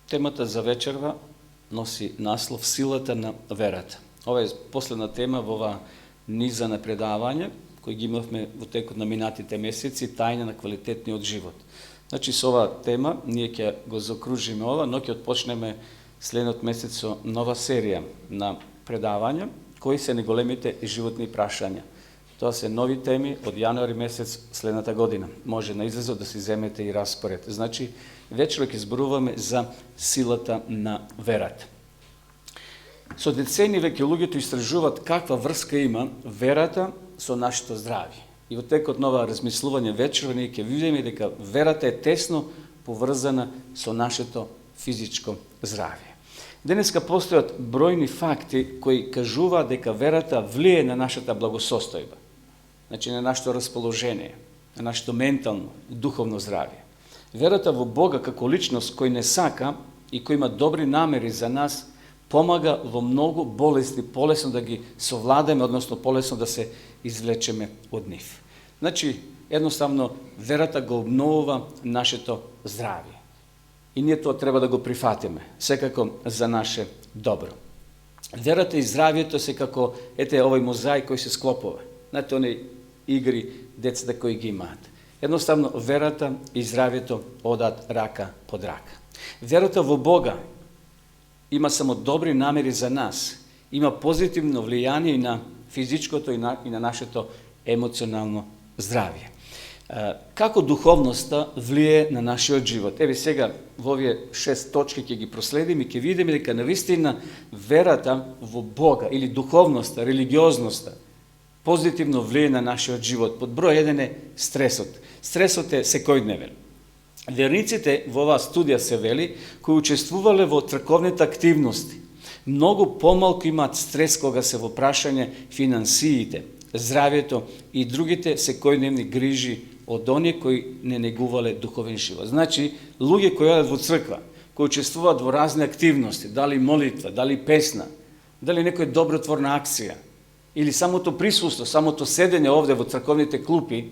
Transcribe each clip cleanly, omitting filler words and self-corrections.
Темата за вечерва носи наслов Силата на верата. Ова е последна тема во ова низа на предавање, кои ги имавме во текот на минатите месеци, тајна на квалитетниот живот. Значи, со оваа тема, ние ќе го закружиме ова, но ќе отпочнеме следниот месец со нова серија на предавања, кои се неголемите животни прашања. Тоа се нови теми од јануари месец следната година. Може на излезот да си земете и распоред. Значи, вечер ќе зборуваме за силата на верата. Со децени веќе луѓето истражуваат каква врска има верата со нашето здравје. И во текот на ова размислување вечер ние ќе видиме дека верата е тесно поврзана со нашето физичко здравје. Денеска постојат бројни факти кои кажуваат дека верата влие на нашата благосостојба. Значи на нашето расположение, на нашето ментално и духовно здравје. Верата во Бога како личност кој не сака и кој има добри намери за нас, помага во многу болести полесно да ги совладеме, односно полесно да се извлечеме од нив. Значи, едноставно, верата го обновува нашето здравје. И ние тоа треба да го прифатиме, секако за наше добро. Верата и здравјето се како, ете, овој мозаик кој се склопува. Знаете, оние игри децата кои ги имаат. Едноставно, верата и здравјето одат рака под рака. Верата во Бога има само добри намери за нас, има позитивно влијание и на физичкото и на нашето емоционално здравје. Како духовноста влие на нашиот живот? Еве сега во овие 6 точки ќе ги проследиме и ќе видиме дека навистина верата во Бога или духовноста, религиозноста позитивно влие на нашиот живот. Под број 1 е стресот. Стресот е секојдневен. Верниците во оваа студија се вели, кои учествувале во црковните активности, многу помалку имаат стрес кога се во прашање финансиите, здравјето и другите секојдневни грижи од оние кои не негувале духовен живот. Значи, луѓе кои одат во црква, кои учествуваат во разни активности, дали молитва, дали песна, дали некоја добротворна акција, или самото присуство, самото седење овде во црковните клупи,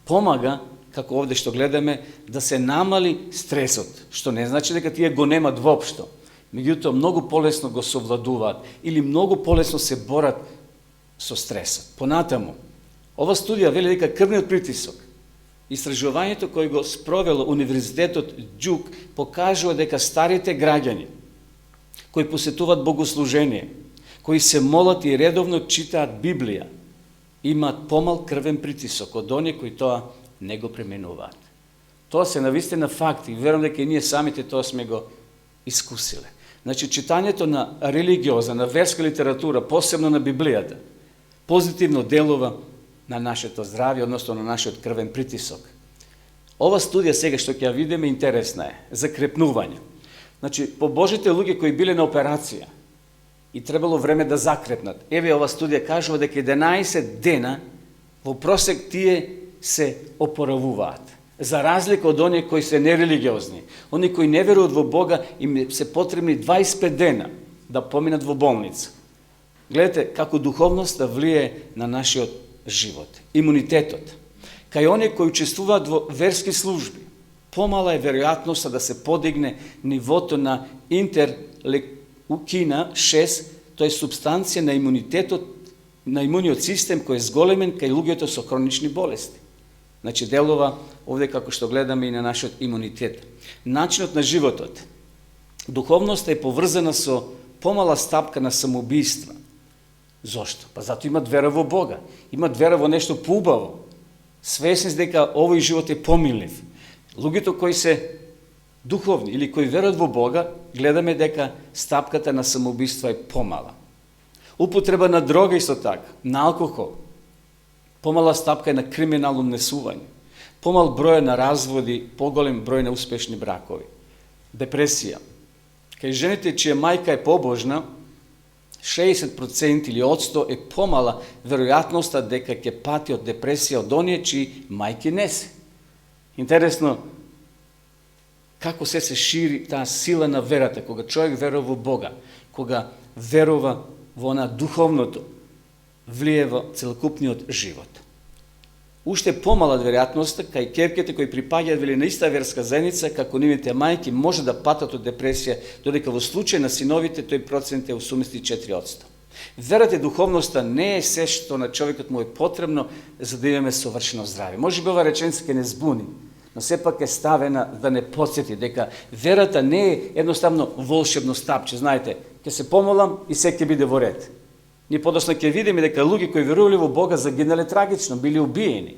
помага, како овде што гледаме, да се намали стресот, што не значи дека тие го немат воопшто. Меѓутоа, многу полесно го совладуваат или многу полесно се борат со стресот. Понатаму, ова студија вели дека крвниот притисок, истражувањето кој го спровело Универзитетот Џук, покажува дека старите граѓани, кои посетуваат богослужение, кои се молат и редовно читаат Библија, имаат помал крвен притисок од оние кои тоа не го пременуваат. Тоа се навистина факти, верувам дека и ние самите тоа сме го искусиле. Значи, читањето на религиозна, на верска литература, посебно на Библијата, позитивно делува на нашето здравје, односно на нашиот крвен притисок. Ова студија сега што ќе ја видиме интересна е, за крепнување. Значи, по Божите луѓе кои биле на операција и требало време да закрепнат, еве ова студија кажува дека 11 дена во просек тие се опоравуваат. За разлика од оние кои се нерелигиозни, оние кои не веруваат во Бога, им се потребни 25 дена да поминат во болница. Гледате како духовноста влие на нашиот живот. Имунитетот. Кај оние кои учествуваат во верски служби, помала е веројатноста да се подигне нивото на интерлекукина 6, тоа е субстанција на имунитетот, на имуниот систем кој е зголемен кај луѓето со хронични болести. Значи, делува овде како што гледаме и на нашиот имунитет. Начинот на животот. Духовноста е поврзана со помала стапка на самоубиства. Зошто? Па зато имат вера во Бога. Имат вера во нешто поубаво. Свесни дека овој живот е помилив. Луѓето кои се духовни или кои верат во Бога, гледаме дека стапката на самоубиства е помала. Употреба на дрога исто така, на алкохол. Помала стапка е на криминално внесување. Помал број на разводи, поголем број на успешни бракови. Депресија. Кај жените чија мајка е побожна, 60% или од 100 е помала веројатноста дека ќе пати од депресија од оние чии мајки не се. Интересно, како се шири таа сила на верата, кога човек верува во Бога, кога верува во на духовното, влие во целокупниот живот. уште помала веројатноста кај ќерките кои припаѓаат вели на иста верска заедница како нивните мајки може да патат од депресија, додека во случај на синовите тој процент е 84%. Верата и духовноста не е се што на човекот му е потребно за да имаме совршено здраве. Може би ова реченица ќе не збуни, но сепак е ставена да не подсети дека верата не е едноставно волшебно стапче. Знаете, ќе се помолам и се ќе биде во ред. Ние подоцна ќе видиме дека луѓе кои верувале во Бога загинале трагично, биле убиени.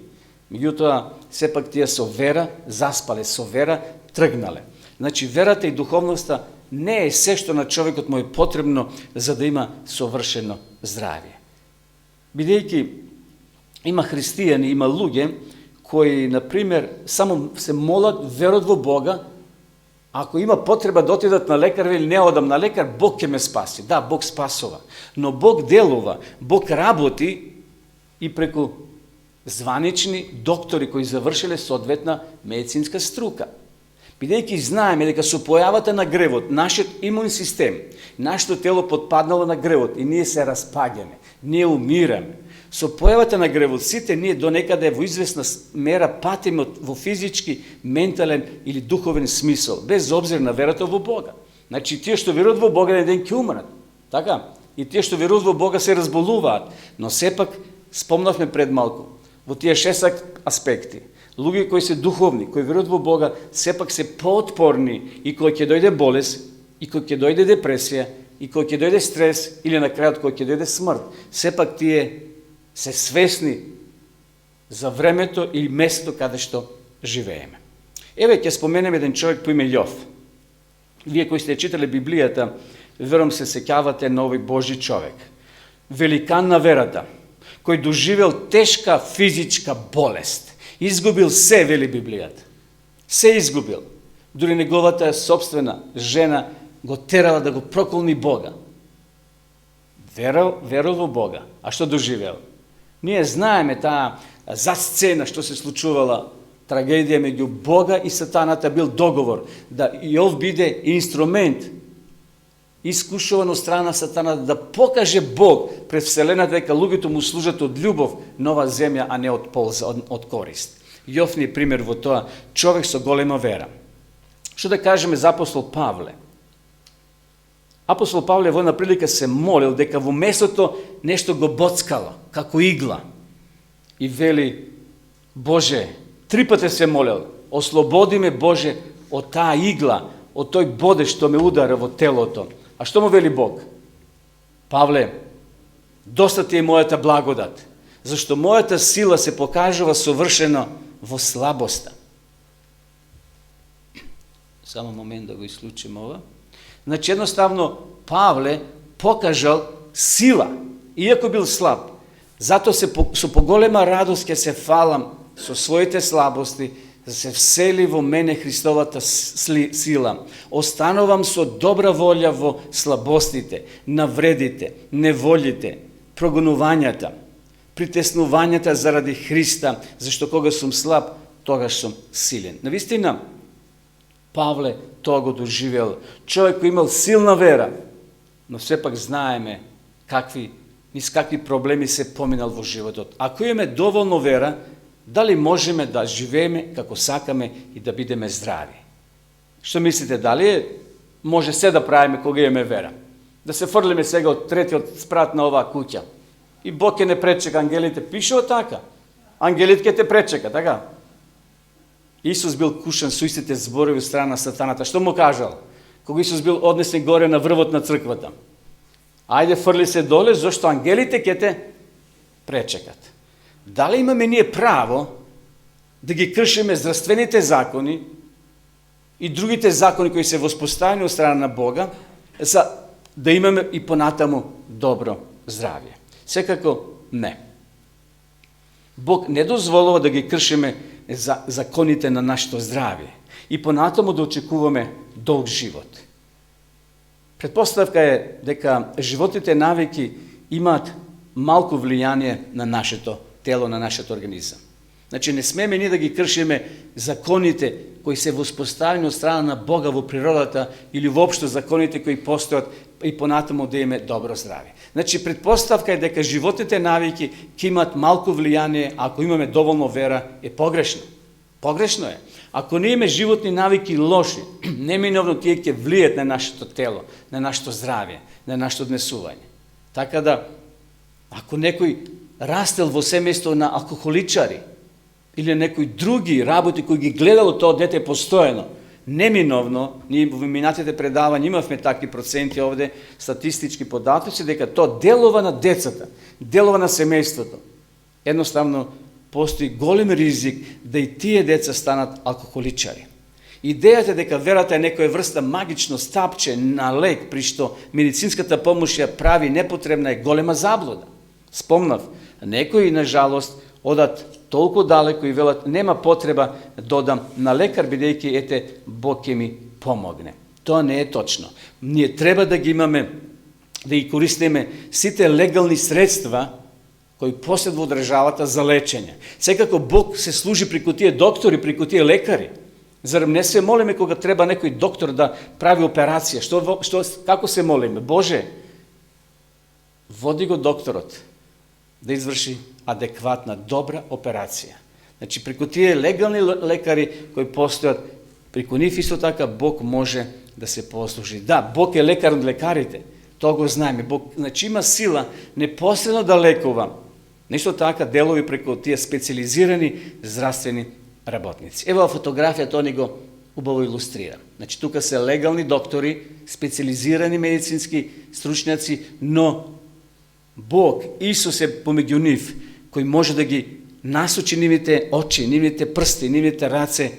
Меѓутоа, сепак тие со вера заспале, со вера тргнале. Значи, верата и духовноста не е се што на човекот му е потребно за да има совршено здравие. Бидејќи има христијани, има луѓе кои, например, само се молат, верат во Бога, ако има потреба да отидат на лекар, вели не одам на лекар, Бог ќе ме спаси. Да, Бог спасува. Но Бог делува, Бог работи и преку званични доктори кои завршиле соодветна медицинска струка. Бидејќи знаеме дека со појавата на гревот, нашиот имун систем, нашето тело потпаднало на гревот и ние се распаѓаме, ние умираме. Со појавата на гревот сите ние до некаде во известна мера патиме во физички, ментален или духовен смисол, без обзир на верата во Бога. Значи, тие што веруват во Бога еден ден ќе умрат. Така? И тие што веруват во Бога се разболуваат. Но сепак, спомнавме пред малку, во тие 6 аспекти, луѓе кои се духовни, кои веруват во Бога, сепак се поотпорни и кога ќе дојде болест, и кога ќе дојде депресија, и кога ќе дојде стрес, или на крајот кога ќе дојде смрт. Сепак тие се свесни за времето и местото каде што живееме. Еве ќе споменем еден човек по име Јов. Вие кои сте читале Библијата, верувам се сеќавате на овој Божи човек. Великан на верата, кој доживел тешка физичка болест. Изгубил се, вели Библијата. Се изгубил. Дури неговата собствена жена го терала да го проколни Бога. Верал во Бога. А што доживел? Ние знаеме таа засцена што се случувала, трагедија меѓу Бога и сатаната, бил договор да Јов биде инструмент искушуван од страна на сатаната да покаже Бог пред вселената дека луѓето му служат од љубов на оваа земја, а не од полза, од корист. Јов ни е пример во тоа, човек со голема вера. Што да кажеме за апостол Павле? Апостол Павле во една прилика се молил дека во месото нешто го боцкало, како игла. И вели, Боже, 3 пати се молил, ослободи ме, Боже, од таа игла, од тој бодеж што ме удара во телото. А што му вели Бог? Павле, доста ти е мојата благодат, зашто мојата сила се покажува совршено во слабоста. Само момент да го исклучим ова. Значи, едноставно, Павле покажал сила, иако бил слаб. Зато со поголема радост ќе се фалам со своите слабости, да се всели во мене Христовата сила. Останувам со добра волја во слабостите, навредите, неволите, прогонувањата, притеснувањата заради Христа, зашто кога сум слаб, тогаш сум силен. Навистина, Павле тоа го доживел. Човек кој имал силна вера, но сепак знаеме низ какви проблеми се поминал во животот. Ако имаме доволно вера, дали можеме да живееме како сакаме и да бидеме здрави? Што мислите, дали може се да правиме кога имаме вера? Да се фрлиме сега од третиот спрат на оваа куќа. И Бог ќе не пречека, ангелите пишува така. Ангелите ќе те пречека, така? Исус бил кушан со истите зборови од страна на сатаната. Што му кажал? Кога Исус бил однесен горе на врвот на црквата. Ајде, фрли се доле, зашто ангелите ќе те пречекат. Дали имаме ние право да ги кршиме здравствените закони и другите закони кои се воспоставени од страна на Бога, за да имаме и понатаму добро здравје? Секако не. Бог не дозволува да ги кршиме законите на нашето здравје и понатаму да очекуваме долг живот. Предпоставка е дека животните навики имаат малку влијание на нашето тело, на нашиот организам. Значи не смеме ние да ги кршиме законите кои се воспоставени од страна на Бога во природата или воопшто законите кои постојат и понатаму да име добро здравје. Значи предпоставка е дека животните навики ќе имат малку влијание, ако имаме доволно вера, е погрешно. Погрешно е. Ако не имаме животни навики лоши, неминовно тие ќе влијат на нашето тело, на нашето здравје, на нашето однесување. Така да, ако некој растел во семејство на алкохоличари или некои други работи кои ги гледало тоа дете постојано, неминовно, ние во минатите предавања имавме такви проценти овде, статистички податоци, дека тоа делува на децата, делува на семејството. Едноставно, постои голем ризик да и тие деца станат алкохоличари. Идејата дека верата е некоја врста магично стапче на лек, при што медицинската помош ја прави непотребна, е голема заблуда. Спомнав, некои, на жалост, одат толку далеко и велат, нема потреба да одам на лекар, бидејќи ете Бог ќе ми помогне. Тоа не е точно. Ние треба да ги имаме, да ги користиме сите легални средства кои поседува државата за лечење. Секако Бог се служи преку тие доктори, преку тие лекари. Зарем не се молиме кога треба некој доктор да прави операција? Како се молиме? Боже, води го докторот да изврши адекватна, добра операција. Значи, преку тие легални лекари кои постојат, преку нив исто така Бог може да се послужи. Да, Бог е лекар од лекарите, тоа го знаеме. Бог, значи, има сила непосредно да лекува. Нешто така делови преку тие специализирани здравствени работници. Ево фотографија, тоа ни го убаво илустрира. Значи, тука се легални доктори, специализирани медицински стручњаци, но Бог, Исус е помеѓу нив, кој може да ги насочи нивните очи, нивните прсти, нивните раце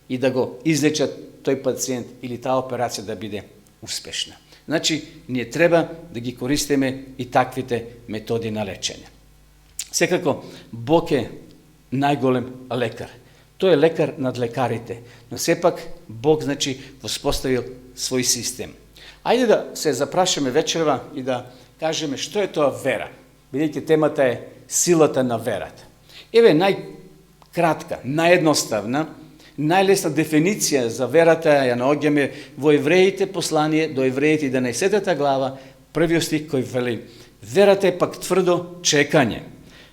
и да го излечат тој пациент или таа операција да биде успешна. Значи, ние треба да ги користиме и таквите методи на лечење. Секако, Бог е најголем лекар. Тој е лекар над лекарите, но сепак Бог, значи, воспоставил свој систем. Ајде да се запрашаме вечерва и да кажеме што е тоа вера, бидејќи темата е силата на верата. Еве најкратка, наједноставна, најлесна дефиниција за верата ја наоѓаме во Евреите, послание до Евреите 11 глава, првиот стих кој вели: верата е пак тврдо чекање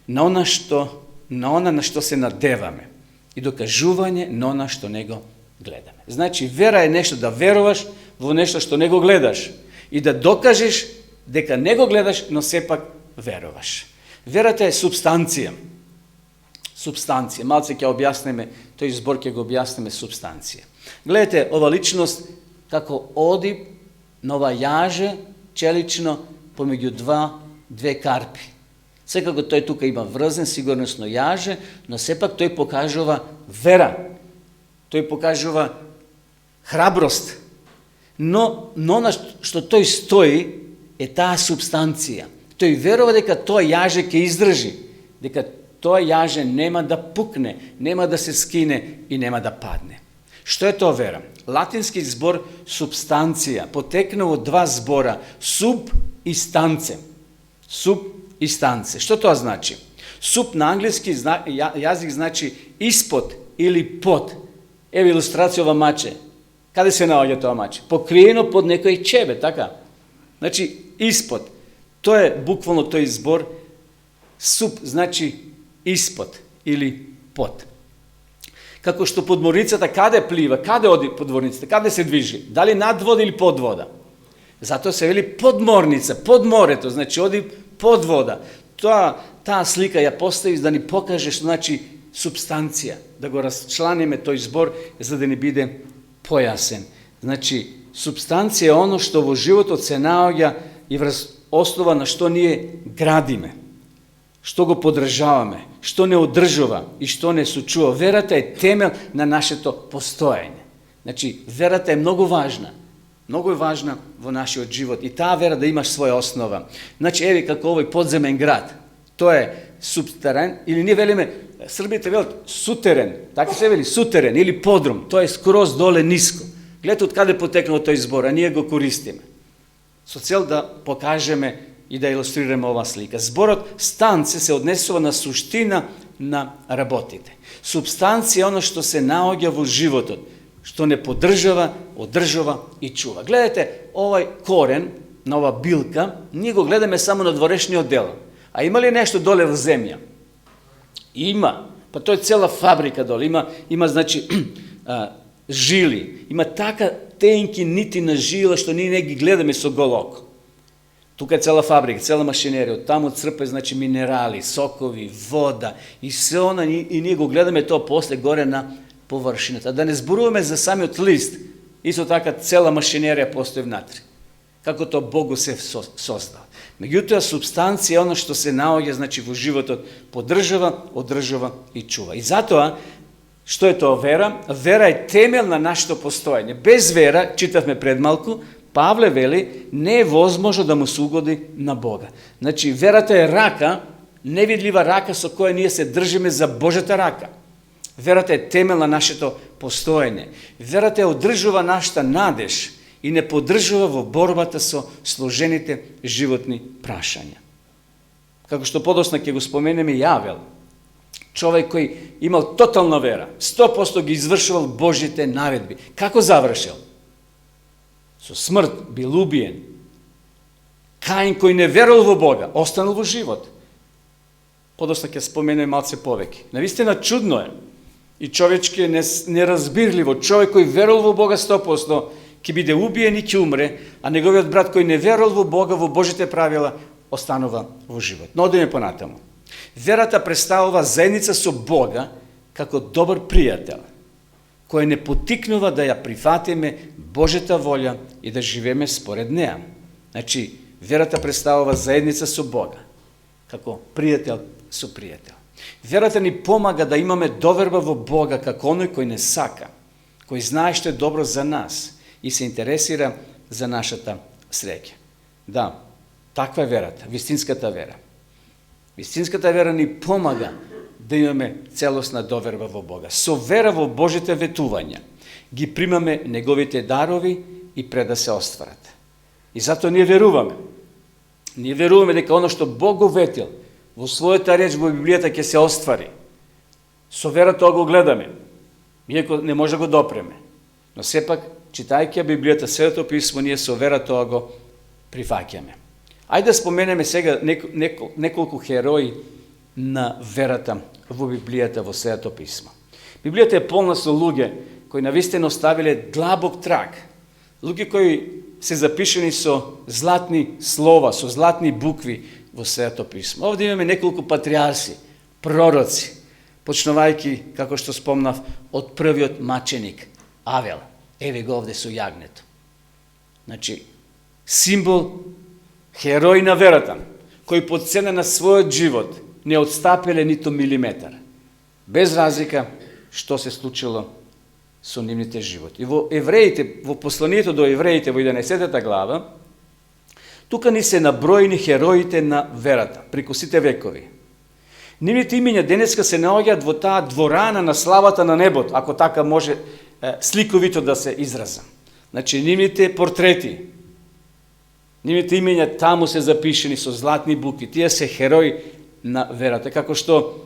на она на што се надеваме и докажување на она што не го гледаме. Значи, вера е нешто да веруваш во нешто што не го гледаш и да докажеш дека не го гледаш, но сепак веруваш. Верата е субстанција. Субстанција. Малце ќе објаснеме, тој збор ќе го објаснеме субстанција. Гледате, ова личност како оди на ова јаже челично помеѓу две карпи. Секако тој тука има врзен, сигурносно јаже, но сепак тој покажува вера. Тој покажува храброст. Но на што тој стои е таа субстанција. Тој верува дека тоа јаже ќе издржи, дека тоа јаже нема да пукне, нема да се скине и нема да падне. Што е тоа вера? Латински збор субстанција потекнува од два збора суб и станце. Суб и станце. Што тоа значи? Суб на англиски јазик значи испод или под. Еве илустрација ова маче. Каде се наоѓа тоа маче? Покриено под некој чебе, така? Значи, испод. Тоа е буквално тој збор. Суб значи испод или под. Како што подморницата каде плива, каде оди подморницата, каде се движи? Дали над вода или под вода? Затоа се вели подморница, под морето, значи оди под вода. Таа слика ја постави да ни покаже што значи субстанција, да го расчланиме тој збор за да ни биде појасен. Значи, субстанција е оно што во животот се наоѓа и врз основа на што ние градиме, што го подржаваме, што не одржува и што не сучува. Верата е темел на нашето постоење. Значи, верата е многу важна. Многу е важна во нашиот живот и таа вера да имаш своја основа. Значи, еве како овој подземен град, тоа е субтерен, или ние велиме, србите велат сутерен, така се вели, сутерен или подрум, тоа е скроз доле ниско. Гледате од каде потекнува тој збор, а ние го користиме. Со цел да покажеме и да илустрираме ова слика. Зборот станце се однесува на суштина на работите. Субстанција е оно што се наоѓа во животот, што не поддржава, одржава и чува. Гледате, овај корен на ова билка, ние го гледаме само на дворешниот дел. А има ли нешто доле во земја? Има. Па тоа е цела фабрика доле. Има значи, жили. Има така тенки нити на жила, што ние не ги гледаме со гол око. Тука е цела фабрика, цела машинерија. Од таму црпе, значи, минерали, сокови, вода и се она, и ние го гледаме тоа после горе на површината. Да не зборуваме за самиот лист, исто така цела машинерија постои внатре. Како тоа Бог го се создал. Меѓутоа, субстанција е оно што се наоѓа, значи, во животот, поддржава, одржава и чува. И затоа, што е тоа вера? Вера е темел на нашето постоење. Без вера, читавме пред малку, Павле вели, не е возможно да му се угоди на Бога. Значи, верата е рака, невидлива рака со која ние се држиме за Божјата рака. Верата е темел на нашето постоење. Верата е одржува нашата надеж и не поддржува во борбата со сложените животни прашања. Како што подосна ќе го споменеме и Авел, човек кој имал тотална вера, 100% ги извршувал Божите наредби. Како завршил? Со смрт бил убиен. Каин кој не верувал во Бога, останал во живот. Подосна ќе споменеме малце повеќе. Навистина чудно е и човечки е неразбирливо. Човек кој верувал во Бога 100%, ќе биде убиен и ќе умре, а неговиот брат кој не верувал во Бога, во Божите правила, останува во живот. Но одиме понатаму. Верата представува заедница со Бога како добар пријател, кој не потикнува да ја прифатиме Божјата волја и да живееме според неа. Значи, верата представува заедница со Бога, како пријател со пријател. Верата ни помага да имаме доверба во Бога како оној кој не сака, кој знае што е добро за нас и се интересира за нашата среќа. Да, таква е верата, вистинската вера. Вистинската вера ни помага да имаме целосна доверба во Бога. Со вера во Божите ветувања ги примаме неговите дарови и пред да се остварат. И затоа ние веруваме. Ние веруваме дека оно што Бог го ветил во својата реч во Библијата ќе се оствари. Со вера тоа го гледаме, иако не може да го допреме. Но сепак, читајќи Библијата, Светото писмо, ние со вера тоа го прифаќаме. Ајде да споменеме сега неколку херои на верата во Библијата, во Светото писмо. Библијата е полна со луѓе кои навистина оставиле длабок траг. Луѓе кои се запишени со златни слова, со златни букви во Светото писмо. Овде имаме неколку патриарси, пророци, почнувајќи, како што спомнав, од првиот маченик, Авел. Еве го овде со јагнето. Значи, символ, херој на верата, кој по цена на својот живот не отстапиле ниту милиметар. Без разлика што се случило со нивните животи. И во евреите, во посланието до евреите во 11 глава, тука ни се наброени хероите на верата, преку сите векови. Нивните имиња денеска се наоѓаат во таа дворана на славата на небото, ако така може сликовито да се изразам. Значи, нивните портрети, нивните имиња таму се запишени со златни букви. Тие се херои на верата. Како што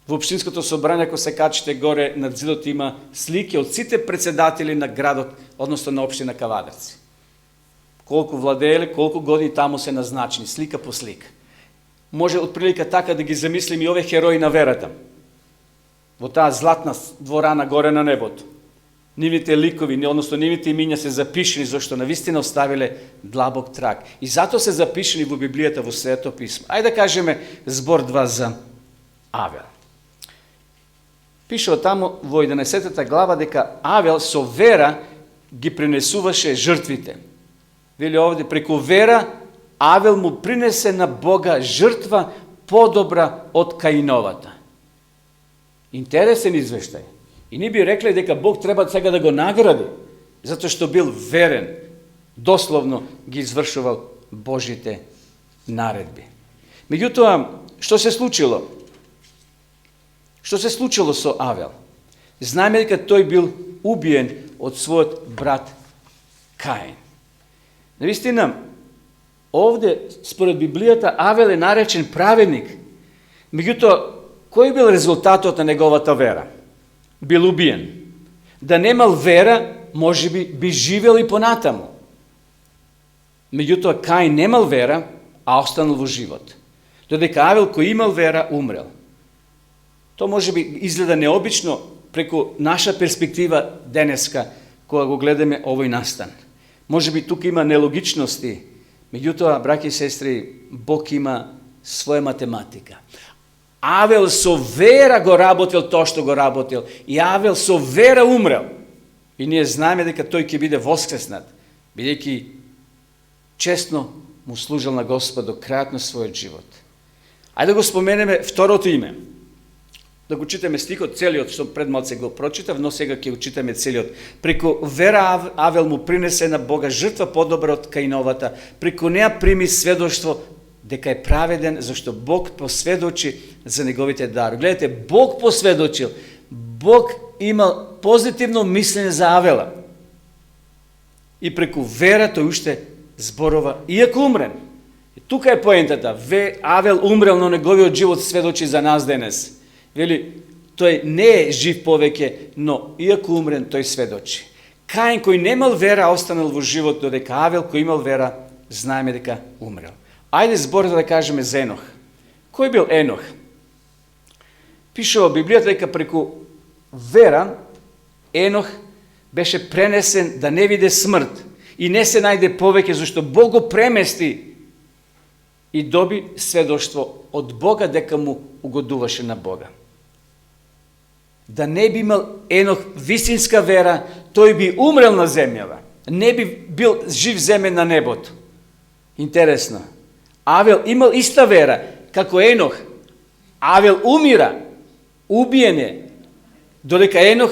во Општинското собрание, ако се качите горе над зидот, има слики од сите председатели на градот, односно на општина Кавадарци. Колку владееле, колку години таму се назначени, слика по слика. Може отприлика така да ги замислим и ове херои на верата. Во таа златна дворана горе на небото. Нивните ликови, односно нивните имиња се запишени, зашто навистина оставиле длабок траг. И затоа се запишени во Библијата, во Светото писмо. Ајде да кажеме збор 2 за Авел. Пише таму во 11 глава дека Авел со вера ги принесуваше жртвите. Вели овде, преку вера Авел му принесе на Бога жртва подобра од Каиновата. Интересен извештај. И ние би рекле дека Бог треба сега да го награди, затоа што бил верен, дословно ги извршувал Божите наредби. Меѓутоа, што се случило? Што се случило со Авел? Знаеме дека тој бил убиен од својот брат Каин. Навистина, овде, според Библијата, Авел е наречен праведник, Меѓутоа, кој бил резултатот на неговата вера? Бил убиен. Да немал вера, може би живел и понатаму. Меѓутоа, Каин немал вера, а останал во живот. Додека Авел, кој имал вера, умрел. То може би изгледа необично преку наша перспектива денеска, кога го гледаме овој настан. Може би тука има нелогичности, меѓутоа, браќи и сестри, Бог има своја математика. Авел со вера го работил тоа што го работил, и Авел со вера умрел. И ние знаеме дека тој ќе биде воскреснат, бидејќи честно му служил на Господ до крајот на својот живот. Ајде да го споменеме второто име. Да го читаме стихот целиот, што пред малце го прочитав, но сега ќе го читаме целиот. Преку вера Авел му принесе на Бога жртва подобра од Каиновата. Преку неа прими сведоштво дека е праведен, зашто Бог посведочи за неговите дарови. Гледате, Бог посведочил. Бог имал позитивно мислење за Авела. И преку вера тој уште зборува, иако умрен. И тука е поентата. Авел умрел, но неговиот живот сведочи за нас денес. Вели, тој не е жив повеќе, но иако умрен, тој сведочи. Каин, кој немал вера, останал во живот, додека Авел, кој имал вера, знаеме дека умрел. Ајде зборот да кажеме за Енох. Кој бил Енох? Пише во Библијата дека преку вера Енох беше пренесен да не виде смрт и не се најде повеќе, зашто Бог го премести и доби сведоштво од Бога дека му угодуваше на Бога. Да не би имал Енох вистинска вера, тој би умрел на земјава. Не би бил жив земен на небото. Интересно. Авел имал иста вера како Енох. Авел умира, убиен е, додека Енох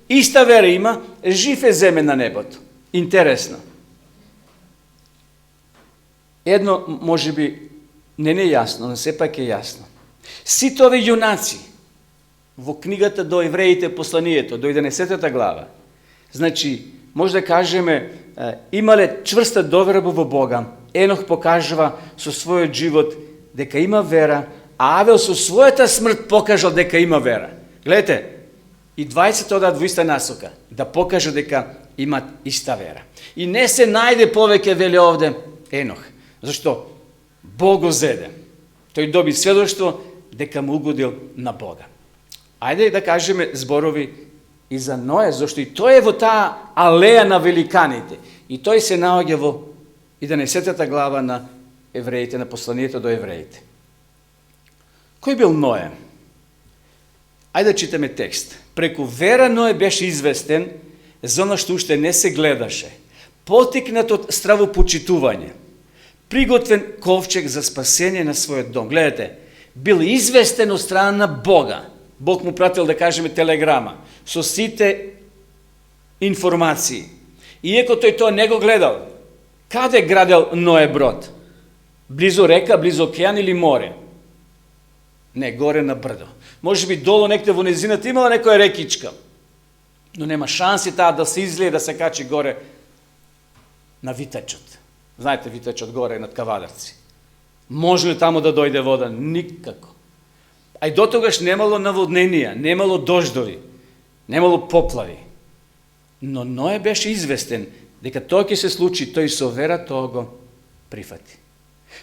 иста вера има, жив е земен на небото. Интересно. Едно може би не е јасно, но сепак е јасно. Сите овие јунаци во книгата до евреите посланието, до 11 глава, значи, може да кажеме, имале чврста доверба во Бога. Енох покажува со својот живот дека има вера, а Авел со својата смрт покажал дека има вера. Гледате, и 20 одат во иста насока, да покажа дека имат иста вера. И не се најде повеќе, вели овде, Енох. Зашто? Бог го зеде. Тој доби сведоштво дека му угодил на Бога. Ајде да кажеме зборови и за Ное, зашто и тој е во таа алеја на великаните. И тој се наоѓа во 11 глава на евреите, на посланието до евреите. Кој бил Ное? Ајде да читаме текст. Преку вера Ное беше известен за оно што уште не се гледаше, потикнат од стравопочитување, приготвен ковчег за спасение на својот дом. Гледате, бил известен од страна на Бога. Бог му пратил, да кажеме, телеграма со сите информации. Иако тој тоа не го гледал, каде градел Ное брод? Близо река, близо океан или море? Не, горе на брдо. Може би долу некде во низината имала некоја рекичка, но нема шанси таа да се излие, да се качи горе на Витачот. Знаете, Витачот горе над Кавадарци. Може ли таму да дојде вода? Никако. А и до тогаш немало наводненија, немало дождови, немало поплави. Но Ное беше известен дека тоа ќе се случи, тој со вера тоа го прифати.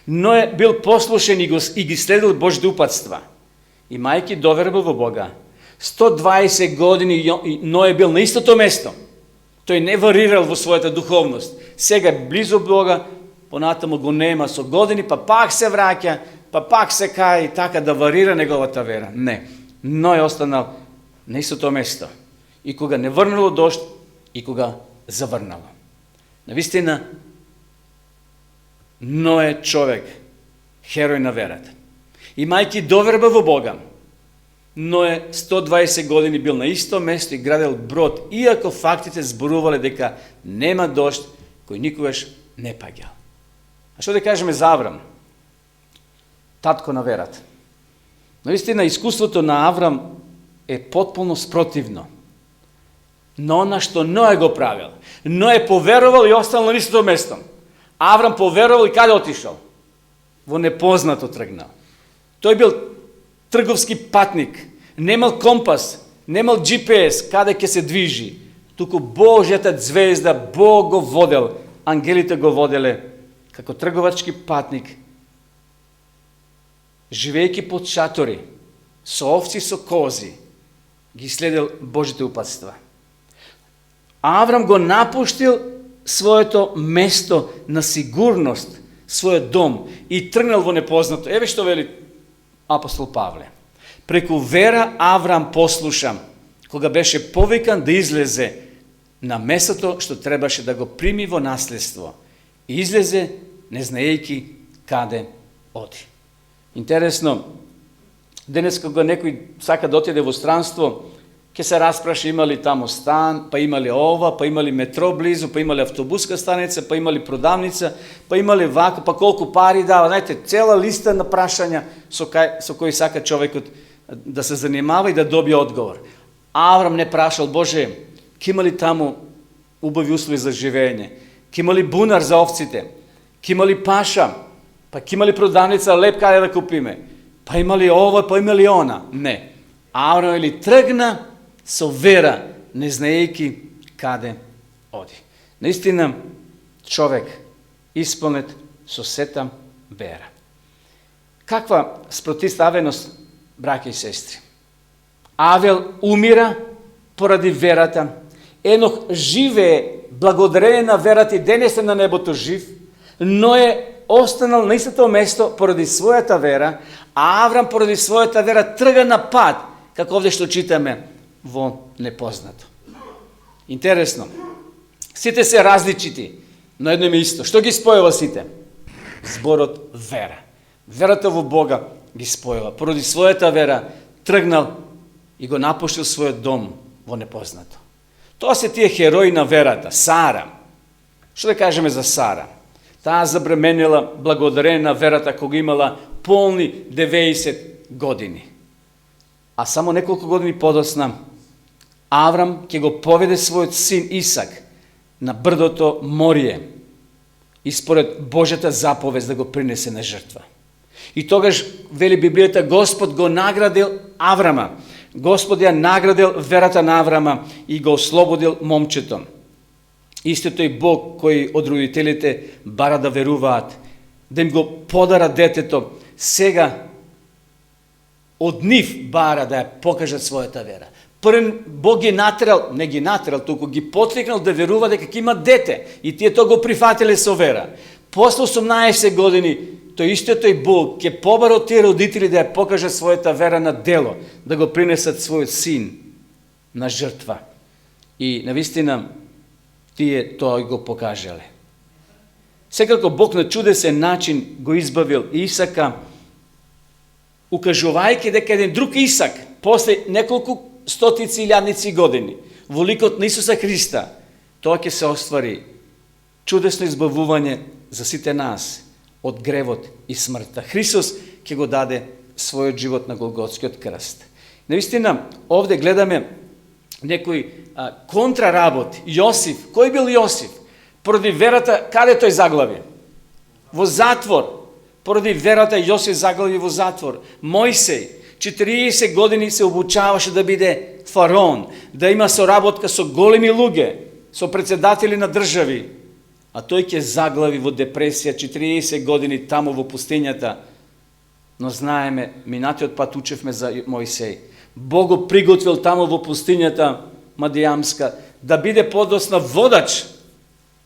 Ное бил послушен и ги следил Божјите упатства. Имајќи доверба во Бога, 120 години Ное бил на истото место. Тој не варирал во својата духовност. Сега близо Бога, понатаму го нема со години, па пак се враќа, па пак се кај, така да варира неговата вера. Не. Ное останал на истото место. И кога не врнало дожд, и кога заврнало. Навистина, Ное човек, херој на верата. Имајќи доверба во Бога, Ное 120 години бил на исто место и градел брод, иако фактите зборувале дека нема дожд кој никогаш не паѓал. А што да кажеме за Аврам? Татко на верата. Наистина, искуството на Аврам е потполно спротивно на она што Ное го правил. Ное поверувал и останал на истото место. Аврам поверувал и каде отишол? Во непознато тргнал. Тој бил трговски патник, немал компас, немал GPS, каде ќе се движи, туку Божјата звезда, Бог го водел, ангелите го воделе, како трговачки патник, живејќи под шатори, со овци, со кози, ги следел Божите упатства. Аврам го напуштил своето место на сигурност, својот дом и тргнал во непознато. Еве што вели апостол Павле. Преку вера Аврам послуша, кога беше повикан да излезе на местото што требаше да го прими во наследство. И излезе, не знаејќи каде оди. Интересно, денес кога некој сака да отиде во странство, ќе се распраша имали таму стан, па имали ова, па имали метро близу, па имали автобуска станица, па имали продавница, па имали вака, па колку пари дава. Знаете, цела листа на прашања со кои сака човекот да се занимава и да добие одговор. Аврам не прашал, Боже, ќе имали таму убави услови за живење, ќе имали бунар за овците, ќе имали паша, па ќе имали продавница леп каде да купиме, па имали ова, па имали она. Не. Аврам или тргна со вера, не знаејќи каде оди. Наистина, човек исполнет со сета вера. Каква спротивставеност, браќа и сестри? Авел умира поради верата. Енох живее благодарение на верата и денес е на небото жив, но е останал на истото место поради својата вера, а Аврам поради својата вера трга на пат, како овде што читаме, во непознато. Интересно. Сите се различити, но едно е исто. Што ги спојува сите? Зборот вера. Верата во Бога ги спојува. Поради својата вера тргнал и го напуштил својот дом во непознато. Тоа се тие херои на верата. Сара. Што да кажеме за Сара? Таа забременила благодарение на верата кога имала полни 90 години. А само неколку години подосна Аврам ќе го поведе својот син Исак на брдото Морие и според Божјата заповест да го принесе на жртва. И тогаш, вели Библијата, Господ го наградил Аврама. Господ ја наградил верата на Аврама и го ослободил момчето. Истото и Бог кој од родителите бара да веруваат, да им го подара детето, сега од нив бара да ја покажат својата вера. Прв Бог ги натерал, не ги натерал, туку ги потвикнал да верува дека ќе има дете и тие тоа го прифатиле со вера. После 18 години тој истото и Бог ќе побара од тие родители да ја покажат својата вера на дело, да го принесат својот син на жртва. И навистина тие тоа го покажале. Секако Бог на чудесен начин го избавил Исака, укажувајќи дека еден друг Исак, после неколку стотици илјадници години, во ликот на Исуса Христа, тоа ќе се оствари чудесно избавување за сите нас од гревот и смртта. Христос ќе го даде својот живот на Голготскиот крст. Навистина, овде гледаме некои контраработ. Јосиф, кој бил Јосиф? Поради верата, каде тој заглави? Во затвор. Поради верата Јосиф заглави во затвор. Мојсей 40 години се обучаваше да биде фараон, да има соработка со големи луѓе, со председатели на држави, а тој ќе заглави во депресија 40 години таму во пустињата. Но знаеме, минатиот пат учевме за Мојсей. Бог го приготвил таму во пустињата Мадијамска да биде подосна водач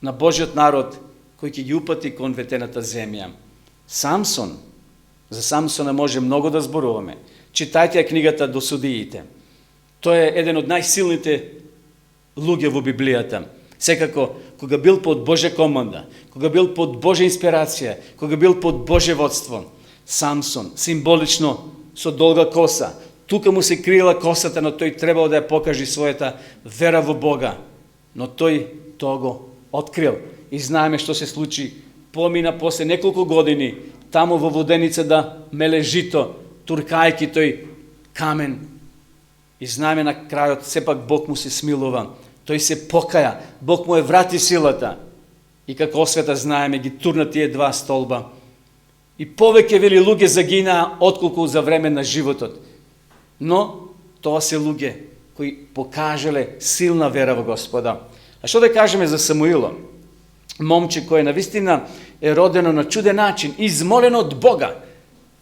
на Божјиот народ кој ќе ги упати кон ветената земја. Самсон. За Самсона може многу да зборуваме. Читајте ја книгата до Судиите. Тој е еден од најсилните луѓе во Библијата. Секако, кога бил под Божја команда, кога бил под Божја инспирација, кога бил под Божје водство, Самсон, символично со долга коса, тука му се криела косата, но тој требал да ја покажи својата вера во Бога. Но тој тоа го открил. И знаеме што се случи. Помина после неколку години таму во воденица да меле жито, туркајки тој камен. И знаеме на крајот, сепак Бог му се смилува. Тој се покаја, Бог му е врати силата. И како освета знаеме, ги турна тие два столба. И повеќе вели луѓе загинаа отколку за време на животот. Но тоа се луѓе кои покажале силна вера во Господа. А што да кажеме за Самуило? Момче кој навистина е родено на чуден начин, измолено од Бога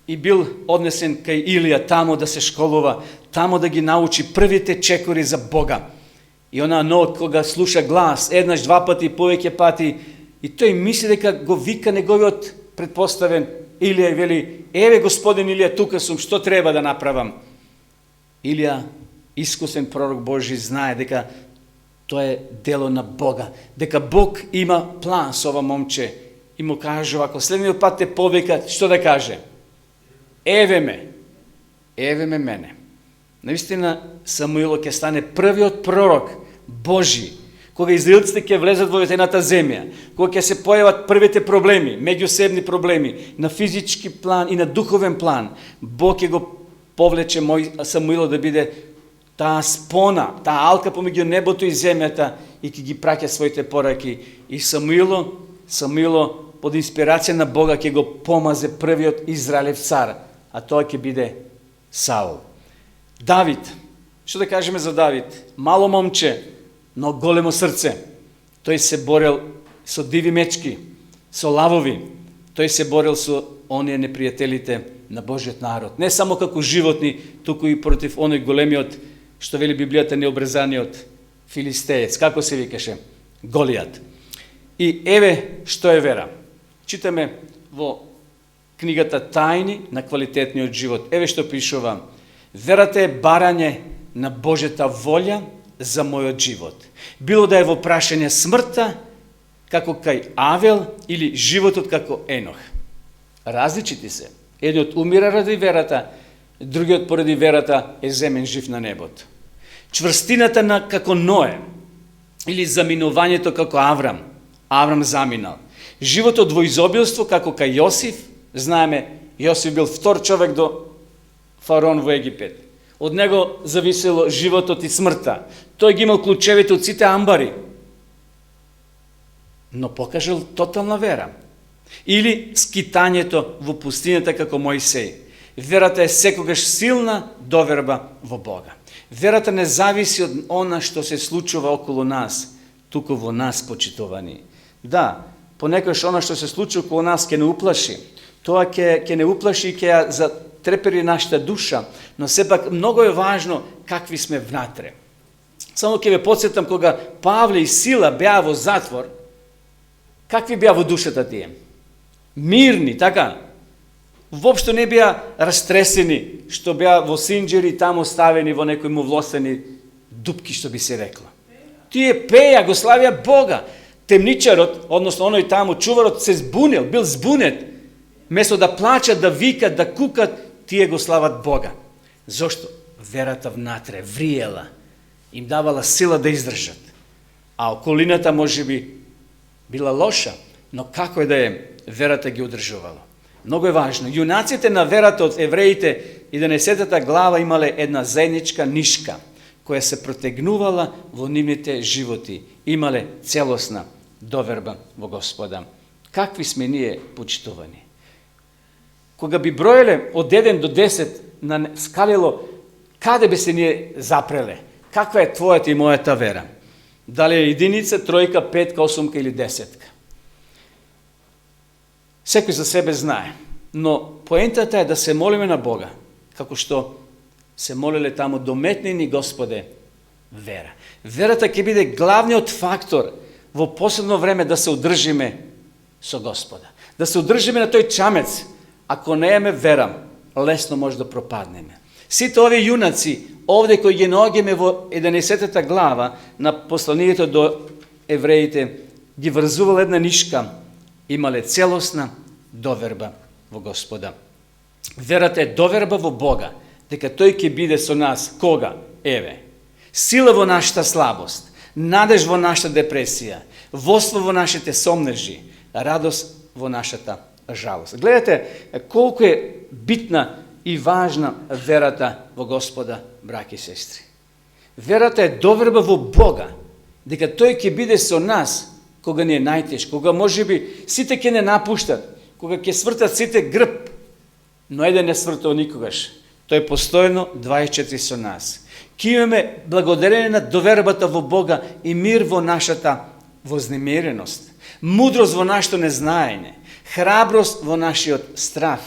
и бил однесен кај Илија тамо да се школува, тамо да ги научи првите чекори за Бога. И она ног кога слуша глас, еднаш, два пати, повеќе пати, и тој мисли дека го вика неговиот предпоставен Илија и вели: еве господин Илија, тука сум, што треба да направам? Илија, искусен пророк Божи, знае дека тоа е дело на Бога, дека Бог има план со ова момче и му кажува: ако следниот пат те повика, што да каже? Еве ме мене. Наистина Самуило ќе стане првиот пророк Божи, кога израелците ќе влезат во ветената земја, кога ќе се појават првите проблеми, меѓусебни проблеми, на физички план и на духовен план, Бог ќе го повлече Самуило да биде таа спона, таа алка помеѓу небото и земјата и ќе ги праќа своите пораки. И Самуило под инспирација на Бога ќе го помазе првиот Израелев цар, а тоа ќе биде Саул. Давид, што да кажеме за Давид? Мало момче, но големо срце. Тој се борел со диви мечки, со лавови. Тој се борел со оние непријателите на Божиот народ. Не само како животни, туку и против оној големиот, што вели Библијата, необрезаниот филистеец. Како се викаше? Голијат. И еве што е вера. Читаме во книгата Тајни на квалитетниот живот. Еве што пишува: верата е барање на Божјата волја за мојот живот. Било да е во прашање смртта, како кај Авел, или животот како Енох. Различити се. Едниот умира ради верата, другиот поради верата е земен жив на небото. Чврстината на како Ное, или заминувањето како Аврам. Аврам заминал. Животот во изобилство како кај Јосиф. Знаеме, Јосиф бил втор човек до фараон во Египет. Од него зависело животот и смртта. Тој ги имал клучевите од сите амбари. Но покажал тотална вера. Или скитањето во пустината како Мојсей. Верата е секогаш силна доверба во Бога. Верата не зависи од она што се случува околу нас, туку во нас, почитувани. Да, понекогаш она што се случи околу нас ќе не уплаши. Тоа ќе не уплаши и ќе ја затрепери нашата душа, но сепак многу е важно какви сме внатре. Само ќе ве подсетам кога Павле и Сила беа во затвор, какви беа во душата тие? Мирни, така? Воопшто не беа растресени, што беа во синџери таму ставени во некои му влосени дупки, што би се рекло. Тие пеја, го славија Бога. Темничарот, односно оној таму чуварот, се збунил, бил збунет. Место да плачат, да викат, да кукат, тие го слават Бога. Зошто? Верата внатре вриела, им давала сила да издржат. А околината може би била лоша, но како е да е, верата ги одржувала. Многу е важно. Јунаците на верата од евреите 11 глава имале една заедничка нишка, која се протегнувала во нивните животи. Имале целосна доверба во Господа. Какви сме ние, почитувани? Кога би броеле од 1 до 10 на скалело, каде би се ние запреле? Каква е твојата и мојата вера? Дали е единица, тројка, петка, осумка или десетка? Секој за себе знае. Но поентата е да се молиме на Бога, како што се молеле таму: дометни ни, Господе, вера. Верата ќе биде главниот фактор во последно време да се одржиме со Господа. Да се одржиме на тој чамец. Ако не имаме вера, лесно може да пропаднеме. Сите овие јунаци, овде кои ги наоѓаме во 11 глава на посланието до евреите, ги врзувала една нишка, имале целосна доверба во Господа. Верата е доверба во Бога, дека Тој ќе биде со нас. Кога? Еве. Сила во нашата слабост, надеж во нашата депресија, воство во нашите сомнежи, радост во нашата жалост. Гледате колку е битна и важна верата во Господа, браќи и сестри. Верата е доверба во Бога, дека Тој ќе биде со нас кога ни е најтешко, кога можеби сите ќе не напуштат, кога ќе свртат сите грб, но еден не свртал никогаш. Тој е постојано 24 со нас. Ке имаме благодарение на довербата во Бога и мир во нашата вознемиреност, мудрост во нашето незнаење, храброст во нашиот страв.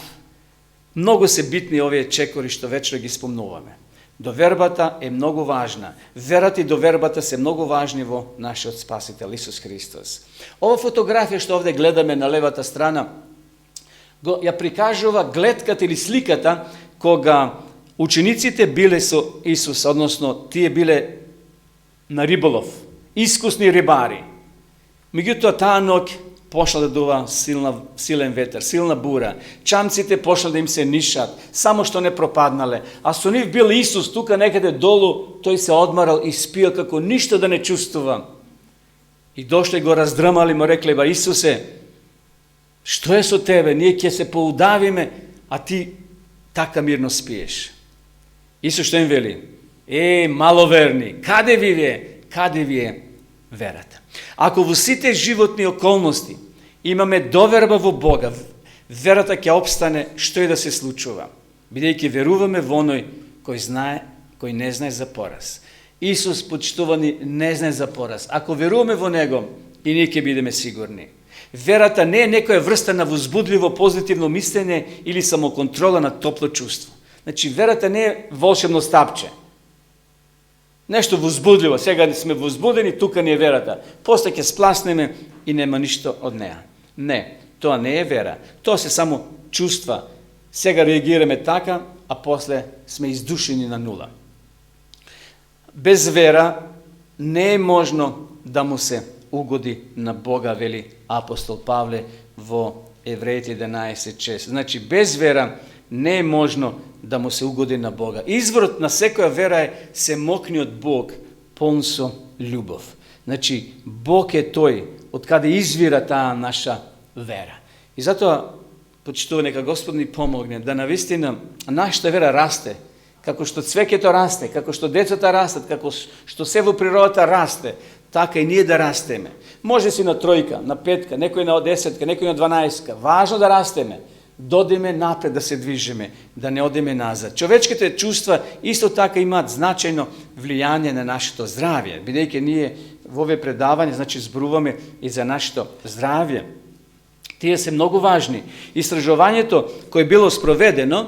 Многу се битни овие чекори што вечер ги спомнуваме. Довербата е многу важна. Верата и довербата се многу важни во нашиот Спасител Исус Христос. Ова фотографија што овде гледаме на левата страна, ја прикажува гледката или сликата кога учениците биле со Исус, односно тие биле на риболов, искусни рибари. Меѓутоа таа ноќ пошла да дува силен ветер, силна бура. Чамците пошла да им се нишат, само што не пропаднале. А со нив бил Исус тука некаде долу, тој се одмарал и спиел како ништо да не чувствува. И дошле го раздрмали, му рекле: ба Исусе, што е со тебе? Ние ќе се поудавиме, а ти така мирно спиеш. Исус што им вели? Маловерни, каде ви е верата? Ако во сите животни околности имаме доверба во Бога, верата ќе обстане што и да се случува, бидејќи веруваме во оној кој не знае за пораз. Исус, почитувани, не знае за пораз. Ако веруваме во Него, и ние ќе бидеме сигурни. Верата не е некоја врста на возбудливо позитивно мислење или самоконтрола на топло чувство. Значи, верата не е волшебно стапче. Нешто возбудливо, сега сме возбудени, тука ни е верата. После ќе спласнеме и нема ништо од неа. Не, тоа не е вера. Тоа се само чувства. Сега реагираме така, а после сме издушени на нула. Без вера не е можно да му се угоди на Бога, вели апостол Павле во Евреите 11:6. Значи, без вера не е можно да му се угоди на Бога. Изворот на секоја вера е семокниот Бог, полн со љубов. Значи, Бог е тој од каде извира таа наша вера. И затоа, почитува, нека Господ ни помогне да навистина нашата вера расте, како што цвеќето расте, како што децата растат, како што се во природата расте, така и ние да растеме. Може си на тројка, на петка, некој на 10, некој на 12. Важно да растеме, додиме напред, да се движиме, да не одиме назад. Човечките чувства исто така имаат значајно влијание на нашето здравје, бидејќи ние во овие предавања, значи, зборуваме и за нашето здравје. Тие се многу важни. Истражувањето кое било спроведено,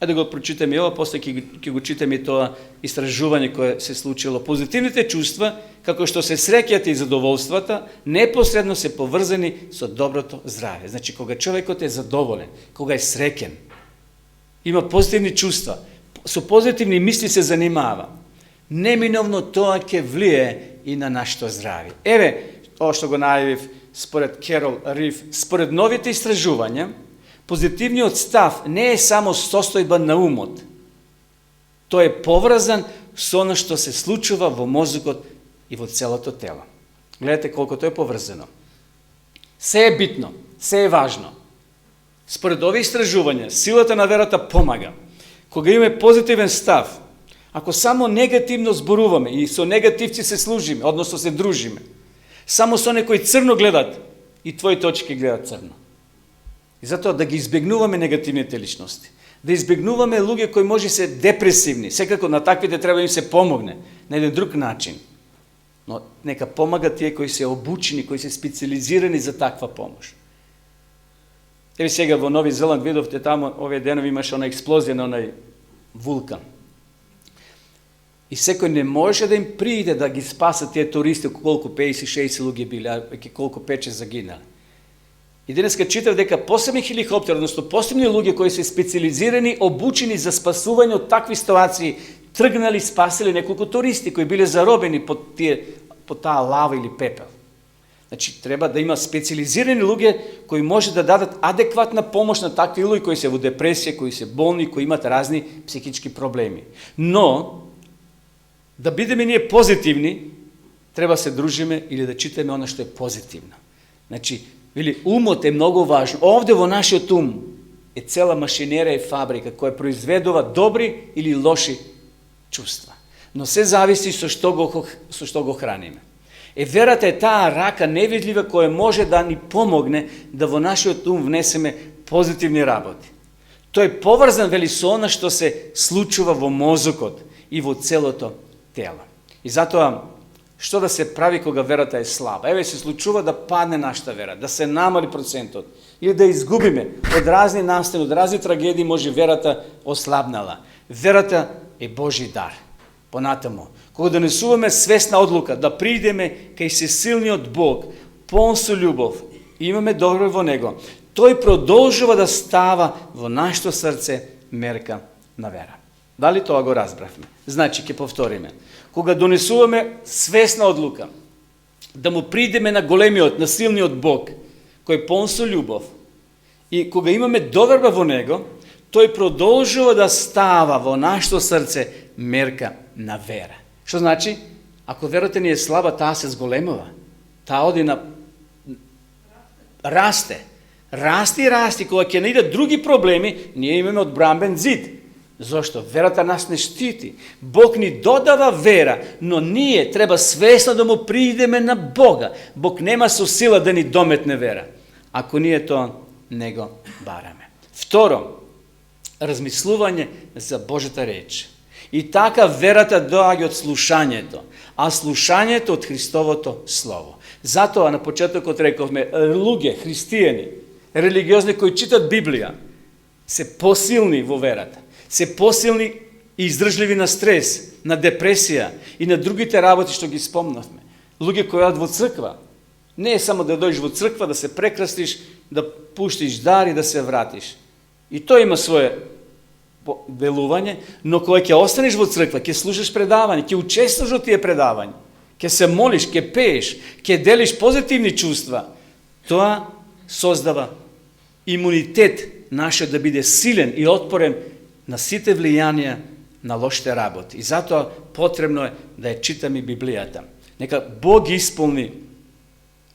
да го прочитаме и ова, после ќе го читаме и тоа истражување кое се случило. Позитивните чувства, како што се среќата и задоволствата, непосредно се поврзани со доброто здравје. Значи, кога човекот е задоволен, кога е среќен, има позитивни чувства, со позитивни мисли се занимава, неминовно тоа ќе влие и на нашето здравје. Еве, ова што го најавив според Керол Риф, според новите истражувања, позитивниот став не е само состојба на умот. Тој е поврзан со оно што се случува во мозокот и во целото тело. Гледате колко тоа е поврзано. Се е битно, се е важно. Според овие истражувања, силата на верата помага. Кога имаме позитивен став, ако само негативно зборуваме и со негативци се служиме, односно се дружиме, само со некои црно гледат, и твоите очи ќе гледат црно. И затоа да ги избегнуваме негативните личности, да избегнуваме луѓе кои може се депресивни, секако на таквите треба им се помогне на еден друг начин. Но нека помагат тие кои се обучени, кои се специализирани за таква помош. Еве сега во Нови Зеланд видовте таму овие денови имаше она експлозија на онај вулкан. И секој не може да им прииде да ги спаса тие туристи, колку 50-60 луѓе били, а колку 5 загинали. И денеска читав дека посебни хеликоптери, односно посебни луѓе кои се специализирани, обучени за спасување од такви ситуации, тргнали, спасили неколку туристи кои биле заробени под таа лава или пепел. Значи, треба да има специализирани луѓе кои може да дадат адекватна помош на такви луѓе кои се во депресија, кои се болни, кои имат разни психички проблеми. Но, да бидеме ние позитивни, треба се дружиме или да читаме оно што е позитивно. Значи, умот е многу важно. Овде во нашиот ум е цела машинерија и фабрика која произведува добри или лоши чувства. Но се зависи со што го храниме. Верата е таа рака невидлива која може да ни помогне да во нашиот ум внесеме позитивни работи. Тој е поврзан, вели, со она што се случува во мозокот и во целото тело. И затоа, што да се прави кога верата е слаба? Еве се случува да падне нашата вера, да се намали процентот, или да изгубиме од разни настани, од разни трагедии, може верата ослабнала. Верата е Божи дар. Понатамо, кога донесуваме свесна одлука да придеме кај сесилниот Бог, полн со љубов, имаме добро во Него, тој продолжува да става во нашето срце мерка на вера. Дали тоа го разбравме? Значи, ќе повториме. Кога донесуваме свесна одлука да му придеме на големиот, на силниот Бог, кој е полн со љубов, и кога имаме доверба во Него, тој продолжува да става во нашето срце мерка на вера. Што значи? Ако верата ни е слаба, таа се зголемува. Таа оди на... Расте. Расти. Кога ќе наидат други проблеми, ние имаме одбрамбен зид. Зошто? Верата нас не штити. Бог ни додава вера, но ние треба свесно да му придеме на Бога. Бог нема со сила да ни дометне вера, ако ние тоа не го бараме. Второ, размислување за Божјата реч. И така верата доаѓа од слушањето, а слушањето од Христовото Слово. Затоа на почетокот рековме, луѓе, христијани, религиозни кои читат Библија, се посилни во верата, се посилни и издржливи на стрес, на депресија и на другите работи што ги спомнавме. Луѓе кои одат во црква, не е само да дојдеш во црква, да се прекрастиш, да пуштиш дар и да се вратиш. И тоа има свое делување, но кога ќе останеш во црква, ќе слушаш предавање, ќе учествуваш во тие предавања, ќе се молиш, ќе пееш, ќе делиш позитивни чувства, тоа создава имунитет нашиот да биде силен и отпорен на сите влијанија на лошите работи. И затоа потребно е да ја читаме Библијата. Нека Бог исполни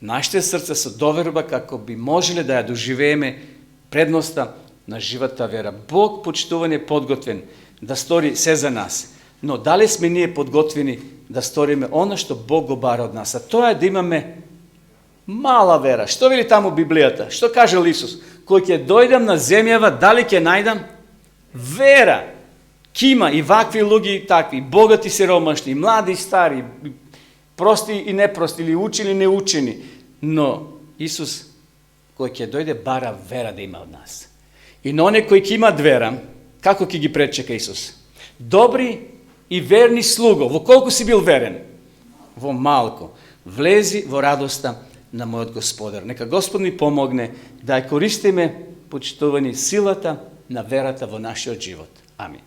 нашите срца со доверба како би можеле да ја доживееме предноста на живата вера. Бог, почитуван е подготвен да стори се за нас. Но дали сме ние подготвени да сториме она што Бог го бара од нас? А тоа е да имаме мала вера. Што вели таму Библијата? Што кажел Исус? Кој ќе дојдам на земјава, дали ќе најдам вера? Ке има и вакви луѓе и такви, богати и сиромашни, млади и стари, прости и непрости, или учени и неучени. Но Исус, кој ќе дојде, бара вера да има од нас. И на оне кои ќе имат вера, како ќе ги пречека Исус? Добри и верни слуго, во колку си бил верен? Во малку. Влези во радоста на мојот Господар. Нека Господ ни помогне да ја користиме, почитувани, силата на верата во нашиот живот. Амин.